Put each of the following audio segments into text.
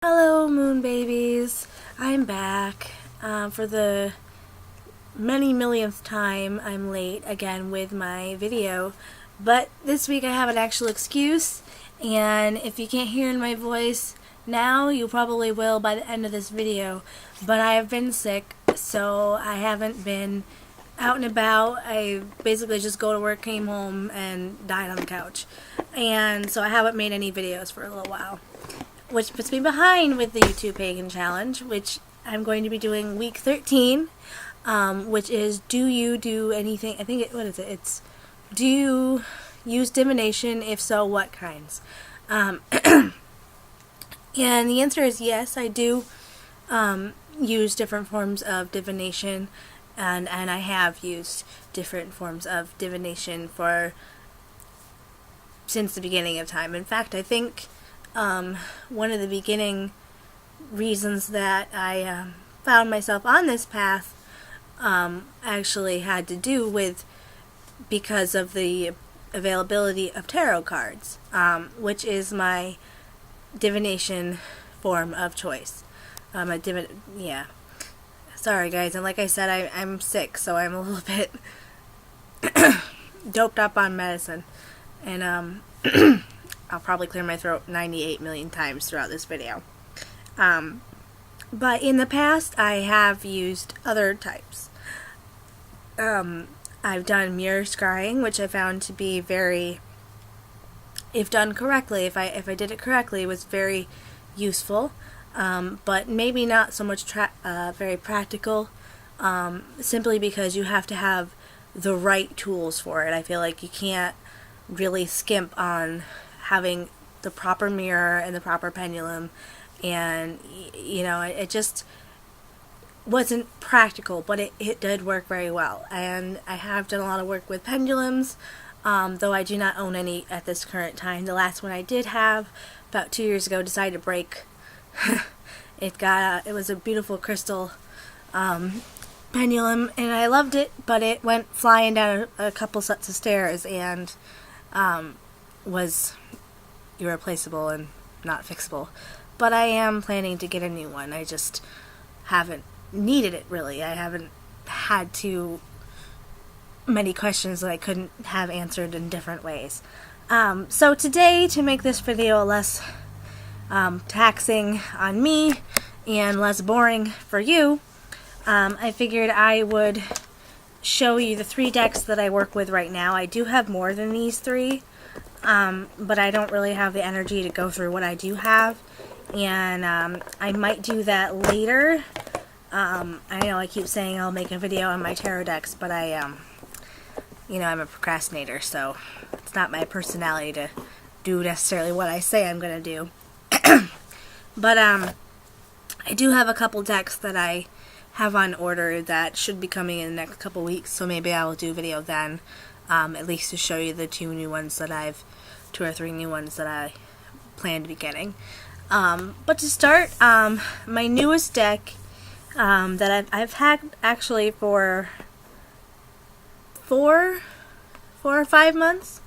Hello, moon babies. I'm back for the many millionth time. I'm late again with my video, but this week I have an actual excuse, and if you can't hear in my voice now, you probably will by the end of this video. But I have been sick, so I haven't been out and about. I basically just go to work, came home, and died on the couch, and so I haven't made any videos for a little while, which puts me behind with the YouTube Pagan Challenge, which I'm going to be doing week 13, which is, do you do anything, what is it? It's, do you use divination? If so, what kinds? And the answer is yes, I do use different forms of divination, and I have used different forms of divination since the beginning of time. In fact, I think one of the beginning reasons that I found myself on this path actually had to do with because of the availability of tarot cards, which is my divination form of choice. Sorry guys, and like I said, I'm sick, so I'm a little bit doped up on medicine, and I'll probably clear my throat 98 million times throughout this video. But in the past, I have used other types. I've done mirror scrying, which I found to be very, if done correctly, if I did it correctly, it was very useful. But maybe not so much very practical, simply because you have to have the right tools for it. I feel like you can't really skimp on having the proper mirror and the proper pendulum, and you know, it just wasn't practical, but it did work very well. And I have done a lot of work with pendulums, though I do not own any at this current time. The last one I did have about 2 years ago decided to break. It was a beautiful crystal pendulum, and I loved it, but it went flying down a couple sets of stairs and was irreplaceable and not fixable. But I am planning to get a new one. I just haven't needed it, really. I haven't had too many questions that I couldn't have answered in different ways. So today, to make this video less taxing on me and less boring for you, I figured I would show you the 3 decks that I work with right now. I do have more than these 3, but I don't really have the energy to go through what I do have, and I might do that later. I know I keep saying I'll make a video on my tarot decks, but you know, I'm a procrastinator, so it's not my personality to do necessarily what I say I'm going to do. But I do have a couple decks that I have on order that should be coming in the next couple weeks, so maybe I will do a video then, at least to show you the 2 or 3 new ones that I plan to be getting. But to start, my newest deck that I've had actually for 4 or 5 months,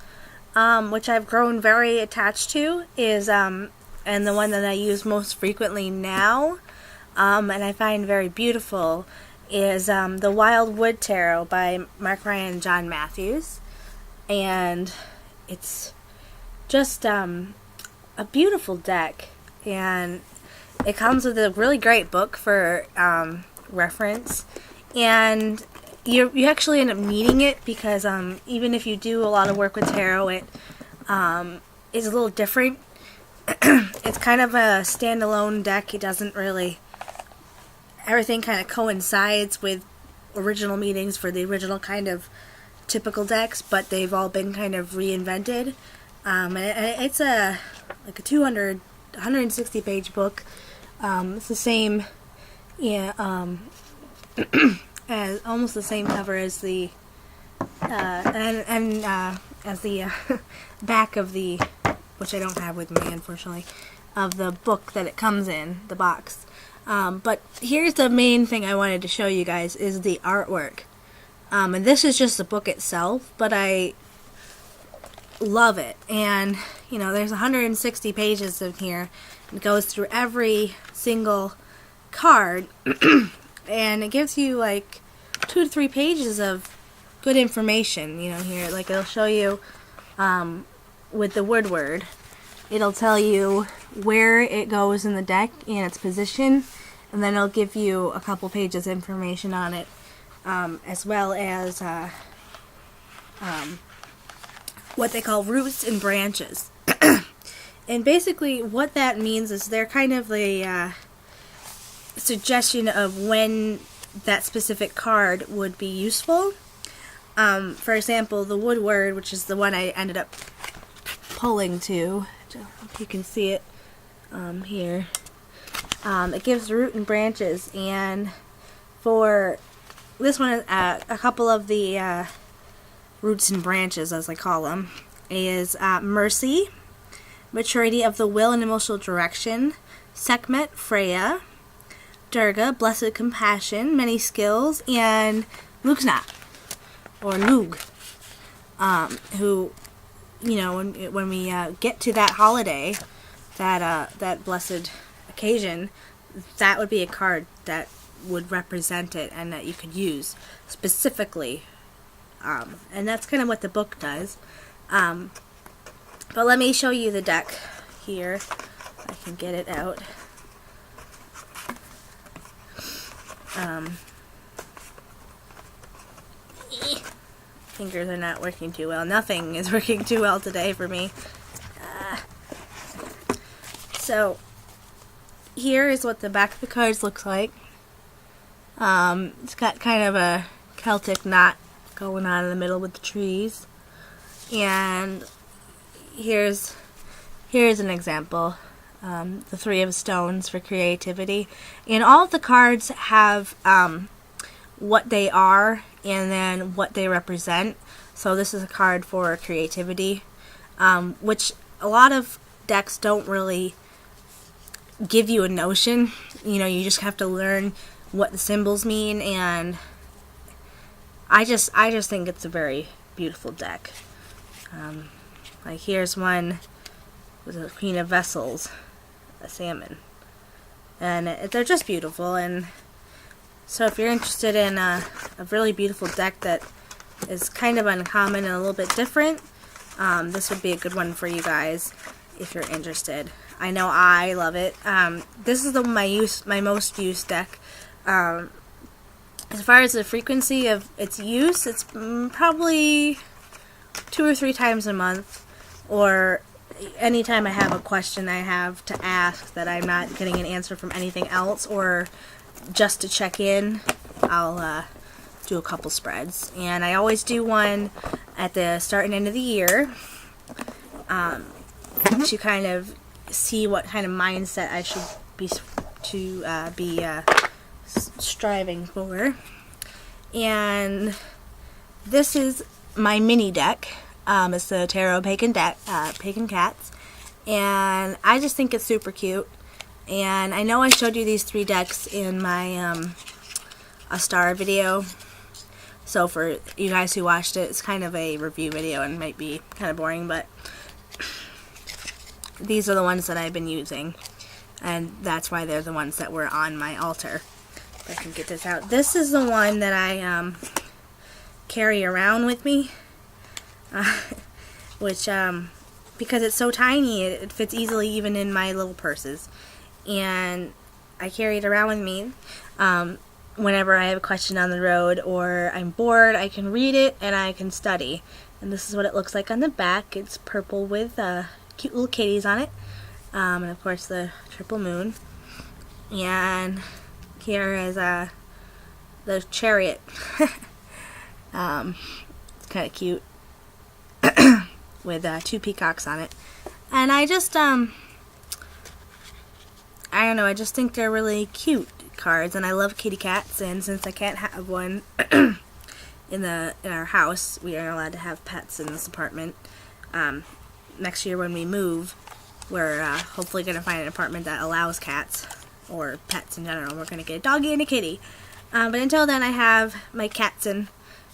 which I've grown very attached to, is and the one that I use most frequently now, and I find very beautiful, is the Wildwood Tarot by Mark Ryan and John Matthews. And it's just a beautiful deck, and it comes with a really great book for reference, and you actually end up needing it because even if you do a lot of work with tarot, it is a little different. It's kind of a standalone deck. It doesn't really, everything kind of coincides with original meanings for the original kind of typical decks, but they've all been kind of reinvented. And it's like a 160 page book. It's the same, as almost the same cover as the as the back of the, which I don't have with me unfortunately, of the book that it comes in, the box. But here's the main thing I wanted to show you guys is the artwork. And this is just the book itself, but I love it. And you know, there's 160 pages in here, It goes through every single card, and it gives you like 2 to 3 pages of good information. You know, here, like it'll show you with the Woodward, it'll tell you where it goes in the deck and its position, and then it'll give you a couple pages information on it, as well as what they call roots and branches. And basically what that means is they're kind of a suggestion of when that specific card would be useful. For example, the Woodward, which is the one I ended up pulling to, if you can see it here, it gives root and branches, and for this one, a couple of the roots and branches, as I call them, is mercy, maturity of the will and emotional direction, Sekhmet, Freya, Durga, blessed compassion, many skills, and Lugsna, or Lug, who, you know, when we get to that holiday, that blessed occasion, that would be a card that would represent it and that you could use specifically. And that's kind of what the book does. But let me show you the deck here. I can get it out. Fingers are not working too well. Nothing is working too well today for me. So here is what the back of the cards looks like. It's got kind of a Celtic knot going on in the middle with the trees. And here's an example. The Three of Stones for creativity. And all of the cards have what they are and then what they represent. So this is a card for creativity, which a lot of decks don't really give you a notion. You know, you just have to learn what the symbols mean, and I just think it's a very beautiful deck. Like here's one with the Queen of Vessels, a salmon, and they're just beautiful. And so if you're interested in a really beautiful deck that is kind of uncommon and a little bit different, this would be a good one for you guys if you're interested. I know I love it. This is my most used deck. As far as the frequency of its use, it's probably 2 or 3 times a month, or anytime I have a question I have to ask that I'm not getting an answer from anything else, or just to check in, I'll do a couple spreads. And I always do one at the start and end of the year to kind of see what kind of mindset I should be striving for. And this is my mini deck. It's the Tarot Pagan deck, Pagan Cats, and I just think it's super cute. And I know I showed you these 3 decks in my a star video, so for you guys who watched it, it's kind of a review video and might be kind of boring, but these are the ones that I've been using, and that's why they're the ones that were on my altar. If I can get this out. This is the one that I carry around with me, which because it's so tiny, it fits easily even in my little purses, and I carry it around with me whenever I have a question on the road or I'm bored. I can read it and I can study. And this is what it looks like on the back. It's purple with cute little kitties on it, and of course the triple moon. And here is the chariot. It's kind of cute with 2 peacocks on it. And I just I don't know, I just think they're really cute cards, and I love kitty cats. And since I can't have one in our house, we aren't allowed to have pets in this apartment. Next year when we move, we're hopefully going to find an apartment that allows cats, or pets in general. We're going to get a doggy and a kitty. But until then, I have my Catson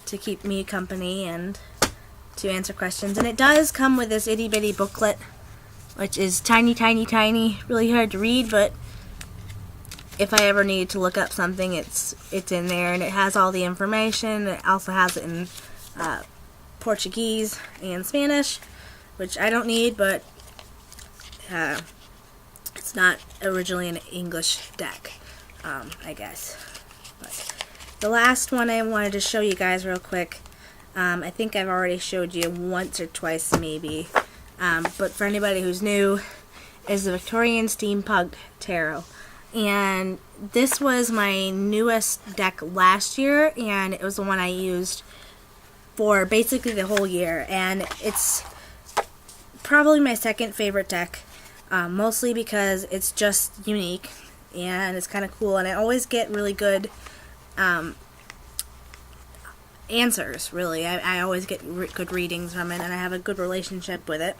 to keep me company and to answer questions. And it does come with this itty bitty booklet which is tiny, tiny, tiny, really hard to read, but if I ever need to look up something, it's in there, and it has all the information. It also has it in Portuguese and Spanish, which I don't need, but it's not originally an English deck, I guess. But the last one I wanted to show you guys real quick, I think I've already showed you once or twice maybe, but for anybody who's new, is the Victorian Steampunk Tarot. And this was my newest deck last year, and it was the one I used for basically the whole year, and it's probably my second favorite deck, mostly because it's just unique and it's kind of cool, and I always get really good answers, really. I always get good readings from it, and I have a good relationship with it.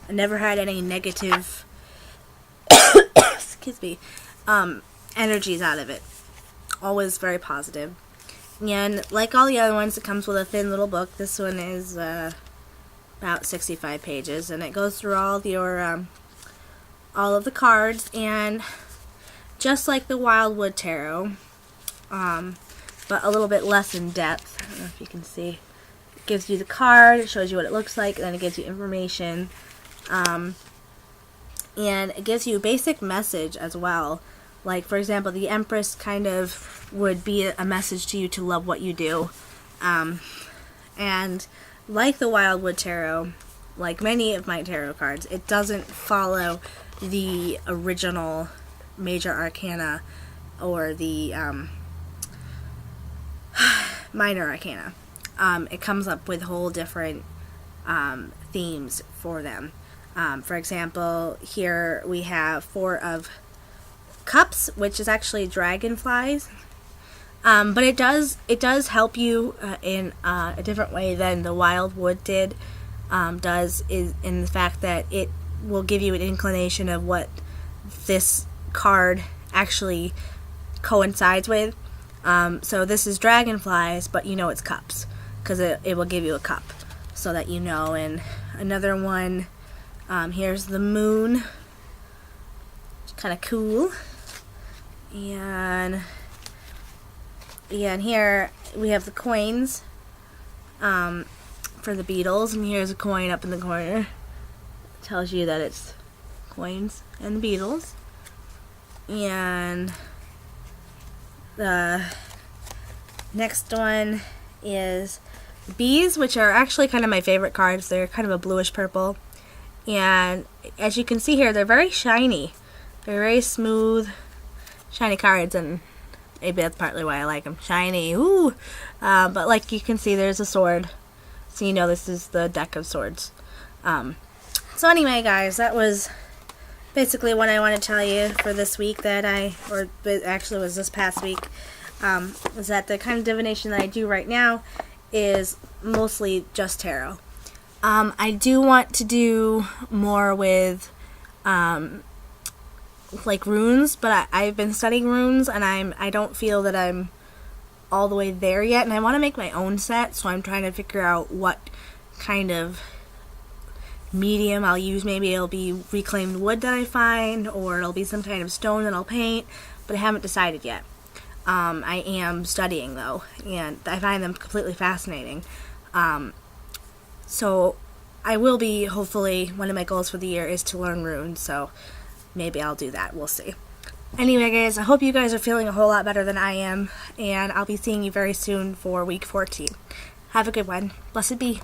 I never had any negative excuse me, energies out of it. Always very positive. And like all the other ones, it comes with a thin little book. This one is about 65 pages, and it goes through all of the cards, and just like the Wildwood Tarot, but a little bit less in depth. I don't know if you can see. It gives you the card, it shows you what it looks like, and then it gives you information. And it gives you a basic message as well. Like, for example, the Empress kind of would be a message to you to love what you do. And like the Wildwood Tarot, like many of my tarot cards, it doesn't follow the original major arcana or the minor arcana. It comes up with whole different themes for them. For example, here we have 4 of Cups, which is actually dragonflies. But it does help you in a different way than the Wildwood does, is in the fact that it will give you an inclination of what this card actually coincides with. So this is dragonflies, but you know it's cups, because it will give you a cup, so that you know. And another one, here's the moon. It's kind of cool. And here we have the coins for the Beatles, and here's a coin up in the corner. It tells you that it's coins and the Beatles. And the next one is bees, which are actually kind of my favorite cards. They're kind of a bluish purple, and as you can see here, they're very shiny. They're very smooth, shiny cards, and maybe that's partly why I like them. Shiny, ooh! But like you can see, there's a sword, so you know this is the deck of swords. So anyway, guys, that was basically what I want to tell you for this week. Or it actually was this past week, is that the kind of divination that I do right now is mostly just tarot. I do want to do more with like runes, but I've been studying runes, and I don't feel that I'm all the way there yet, and I want to make my own set, so I'm trying to figure out what kind of medium I'll use. Maybe it'll be reclaimed wood that I find, or it'll be some kind of stone that I'll paint, but I haven't decided yet. I am studying, though, and I find them completely fascinating. So I will be, hopefully, one of my goals for the year is to learn runes, so maybe I'll do that. We'll see. Anyway, guys, I hope you guys are feeling a whole lot better than I am, and I'll be seeing you very soon for week 14. Have a good one. Blessed be.